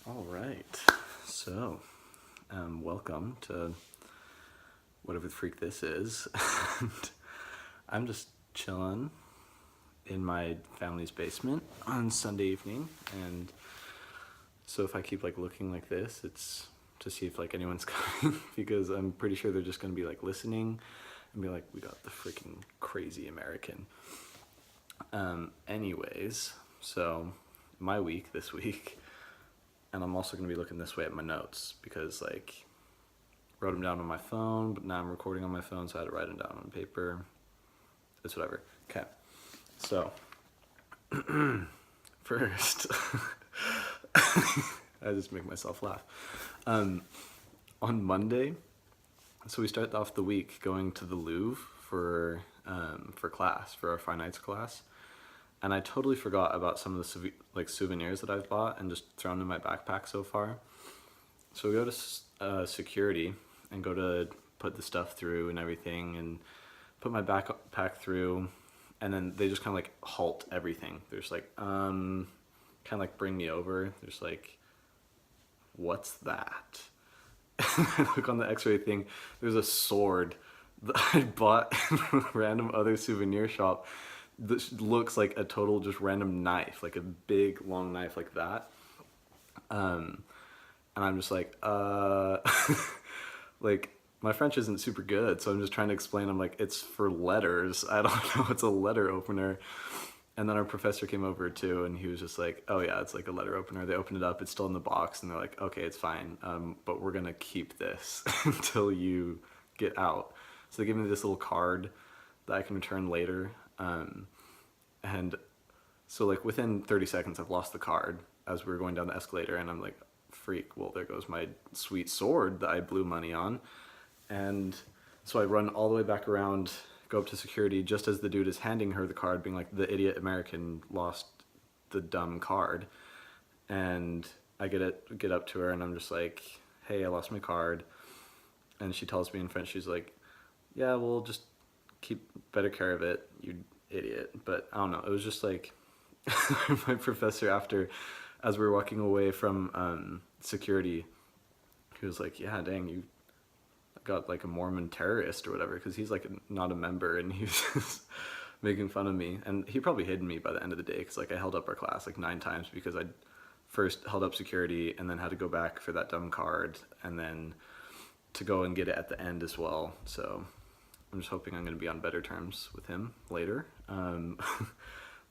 All right, so welcome to whatever the freak this is. And I'm just chilling in my family's basement on Sunday evening, and so if I keep like looking like this, it's to see if like anyone's coming because I'm pretty sure they're just gonna be like listening and be like, we got the freaking crazy American. Anyways, so my week this week, and I'm also gonna be looking this way at my notes because like wrote them down on my phone, but now I'm recording on my phone, so I had to write them down on paper. It's whatever. Okay, so first, I just make myself laugh. On Monday, so we start off the week going to the Louvre for class, for our fine arts class, and I totally forgot about some of the souvenirs that I've bought and just thrown in my backpack so far. So we go to security and go to put the stuff through and everything, and put my backpack through, and then they just kind of like halt everything. They're just like, kind of like bring me over. There's like, what's that? I look on the x-ray thing, there's a sword that I bought in a random other souvenir shop that looks like a total just random knife, like a big long knife like that. And I'm just like, like my French isn't super good, so I'm just trying to explain. I'm like, it's for letters. I don't know, it's a letter opener. And then our professor came over too, and he was just like, oh yeah, it's like a letter opener. They opened it up, it's still in the box, and they're like, okay, it's fine, but we're gonna keep this until you get out. So they give me this little card that I can return later. And so like within 30 seconds, I've lost the card as we were going down the escalator, and I'm like, freak, well, there goes my sweet sword that I blew money on. And so I run all the way back around, go up to security just as the dude is handing her the card, being like, the idiot American lost the dumb card. And I get up to her, and I'm just like, hey, I lost my card. And she tells me in French, she's like, yeah, we'll just keep better care of it, you idiot. But I don't know, it was just like, my professor, after, as we were walking away from security, he was like, yeah, dang, you got like a Mormon terrorist or whatever, because he's like not a member, and he was just making fun of me. And he probably hid me by the end of the day, because like I held up our class like 9 times because I first held up security and then had to go back for that dumb card, and then to go and get it at the end as well. So I'm just hoping I'm going to be on better terms with him later.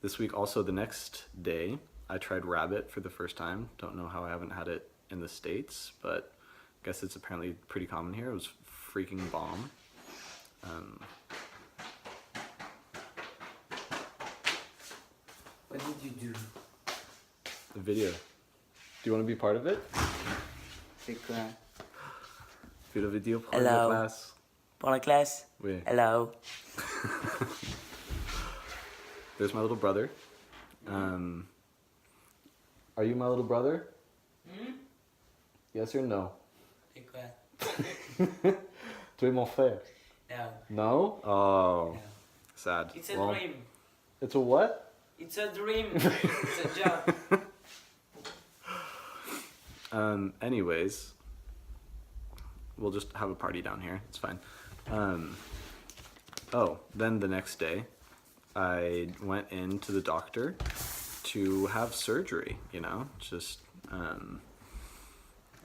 This week also, the next day, I tried rabbit for the first time. Don't know how I haven't had it in the States, but I guess it's apparently pretty common here. It was freaking bomb. What did you do? The video. Do you want to be part of it? C'est quoi? Fais la vidéo pour la Hello. classe. Pour la classe? Oui. Hello. There's my little brother. Are you my little brother? Yes or no? C'est quoi? Tu es mon frère. No. No? Oh, No. sad. It's a Well, dream. It's a what? It's a dream. It's a job. Anyways, we'll just have a party down here. It's fine. Oh, then the next day, I went in to the doctor to have surgery, just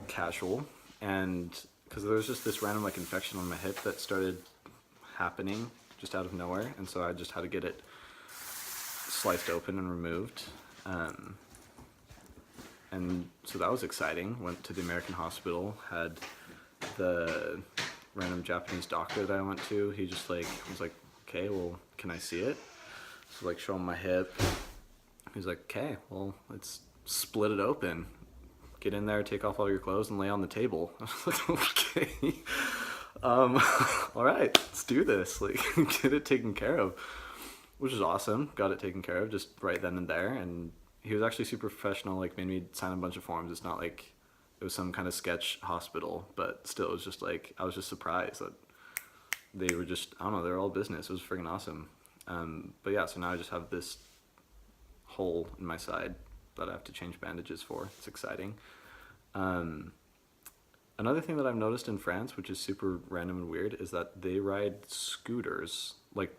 casual. And because there was just this random like infection on my hip that started happening just out of nowhere. And so I just had to get it sliced open and removed. And so that was exciting. Went to the American hospital, had the random Japanese doctor that I went to. He just like was like, okay, well, can I see it? So like show him my hip. He's like, okay, well, let's split it open. Get in there, take off all your clothes, and lay on the table. I was like, okay. All right, let's do this. Like, get it taken care of, which is awesome. Got it taken care of just right then and there. And he was actually super professional, like made me sign a bunch of forms. It's not like it was some kind of sketch hospital, but still it was just like, I was just surprised that they were just, I don't know, they're all business. It was freaking awesome. But yeah, so now I just have this hole in my side that I have to change bandages for. It's exciting. Another thing that I've noticed in France, which is super random and weird, is that they ride scooters. Like,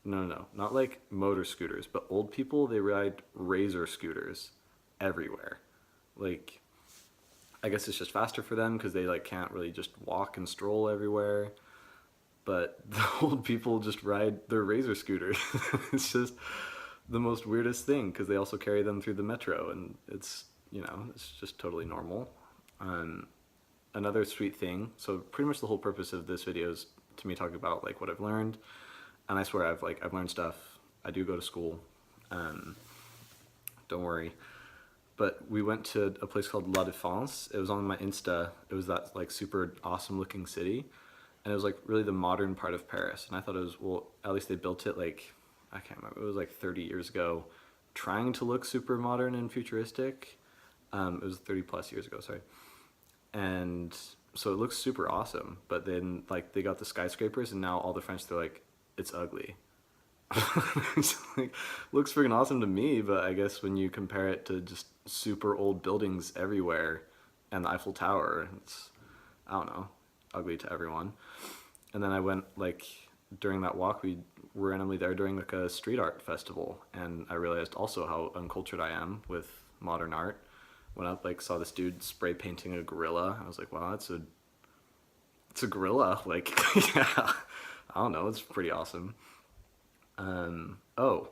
no, not like motor scooters, but old people, they ride razor scooters everywhere. Like, I guess it's just faster for them because they like can't really just walk and stroll everywhere. But the old people just ride their razor scooters. It's just the most weirdest thing because they also carry them through the metro, and it's, it's just totally normal. Um, Another sweet thing. So pretty much the whole purpose of this video is to me talk about like what I've learned, and I swear I've learned stuff. I do go to school. Um, don't worry. But we went to a place called La Défense. It was on my Insta. It was that like super awesome looking city, and it was like really the modern part of Paris. And I thought it was, well, at least they built it like, I can't remember. It was like 30 years ago, trying to look super modern and futuristic. It was 30 plus years ago, sorry. And so it looks super awesome, but then like they got the skyscrapers, and now all the French, they're like, it's ugly. It's like, looks freaking awesome to me, but I guess when you compare it to just super old buildings everywhere and the Eiffel Tower, it's, I don't know, ugly to everyone. And then I went like during that walk, we were randomly there during like a street art festival, and I realized also how uncultured I am with modern art. Went up, like, saw this dude spray painting a gorilla. I was like, wow, it's a gorilla. Like, yeah, I don't know, it's pretty awesome. Oh,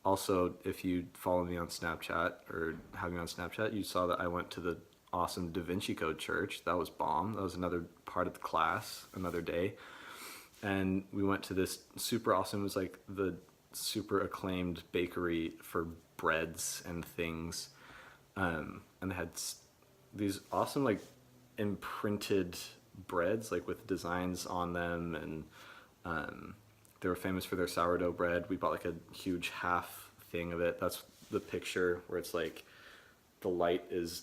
also, if you follow me on Snapchat or have me on Snapchat, you saw that I went to the awesome Da Vinci Code Church. That was bomb. That was another part of the class, another day. And we went to this super awesome, it was like the super acclaimed bakery for breads and things. And they had these awesome like imprinted breads like with designs on them, and they were famous for their sourdough bread. We bought like a huge half thing of it. That's the picture where it's like the light is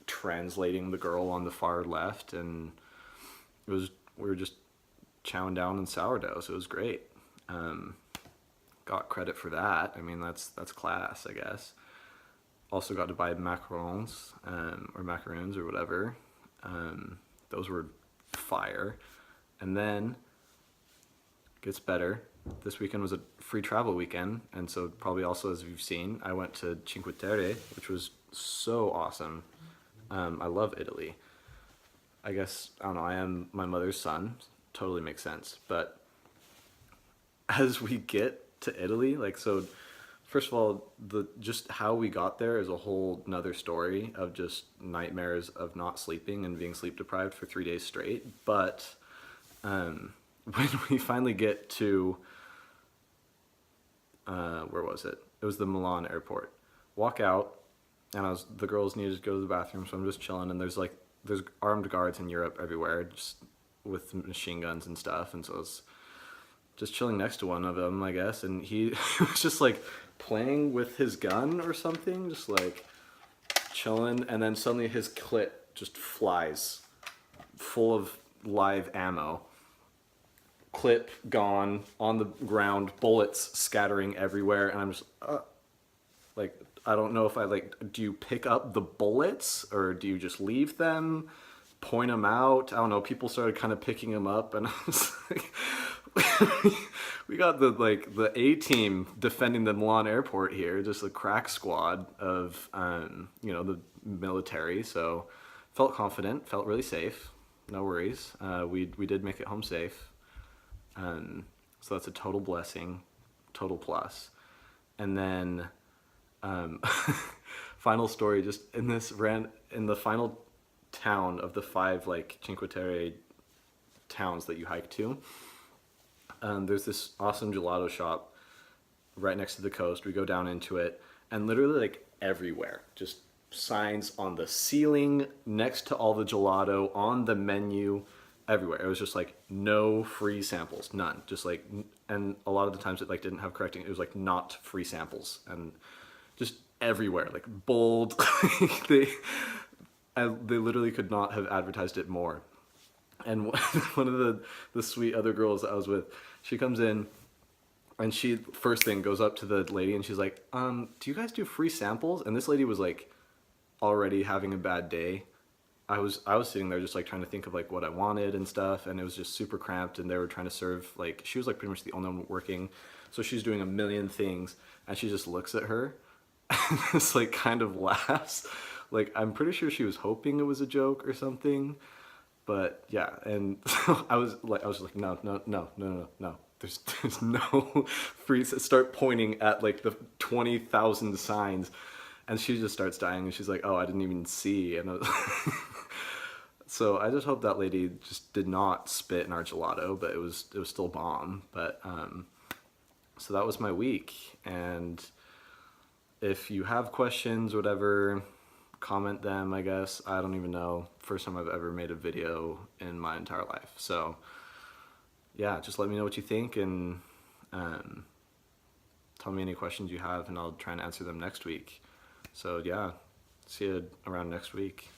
translating the girl on the far left, and we were just chowing down on sourdough, so it was great. Got credit for that. I mean, that's class, I guess. Also got to buy macarons, or macaroons or whatever. Those were fire. And then, gets better. This weekend was a free travel weekend, and so probably also, as you've seen, I went to Cinque Terre, which was so awesome. I love Italy. I guess, I don't know, I am my mother's son. Totally makes sense. But as we get to Italy, like, so first of all, just how we got there is a whole nother story of just nightmares of not sleeping and being sleep deprived for 3 days straight. But when we finally get to, where was it? It was the Milan airport. Walk out, and the girls needed to go to the bathroom, so I'm just chilling, and there's armed guards in Europe everywhere, just with machine guns and stuff, and so I was just chilling next to one of them, I guess, and he was just like playing with his gun or something, just like chilling, and then suddenly his clip just flies full of live ammo. Clip gone, on the ground, bullets scattering everywhere, and I'm just like, I don't know if do you pick up the bullets or do you just leave them, point them out? I don't know. People started kind of picking them up, and I was like, we got the A team defending the Milan airport here, just a crack squad of the military. So felt confident, felt really safe. No worries. We did make it home safe. So that's a total blessing, total plus. And then final story, just in the final town of the 5 like Cinque Terre towns that you hike to, there's this awesome gelato shop right next to the coast. We go down into it, and literally like everywhere, just signs on the ceiling next to all the gelato, on the menu, everywhere. It was just like no free samples, none. Just like, and a lot of the times it like didn't have correcting. It was like not free samples, and just everywhere, like bold. they literally could not have advertised it more. And one of the sweet other girls that I was with, she comes in, and she first thing goes up to the lady, and she's like, "Do you guys do free samples?" And this lady was like already having a bad day. I was sitting there just like trying to think of like what I wanted and stuff, and it was just super cramped, and they were trying to serve, like, she was like pretty much the only one working, so she's doing a million things, and she just looks at her and just like kind of laughs. Like, I'm pretty sure she was hoping it was a joke or something. But yeah, and so I was like, no, no, no, no, no, no. There's no free. Start pointing at like the 20,000 signs, and she just starts dying, and she's like, oh, I didn't even see. And I was so I just hope that lady just did not spit in our gelato, but it was still bomb. But so that was my week, and if you have questions, whatever, comment them, I guess. I don't even know. First time I've ever made a video in my entire life. So yeah, just let me know what you think, and tell me any questions you have, and I'll try and answer them next week. So yeah, see you around next week.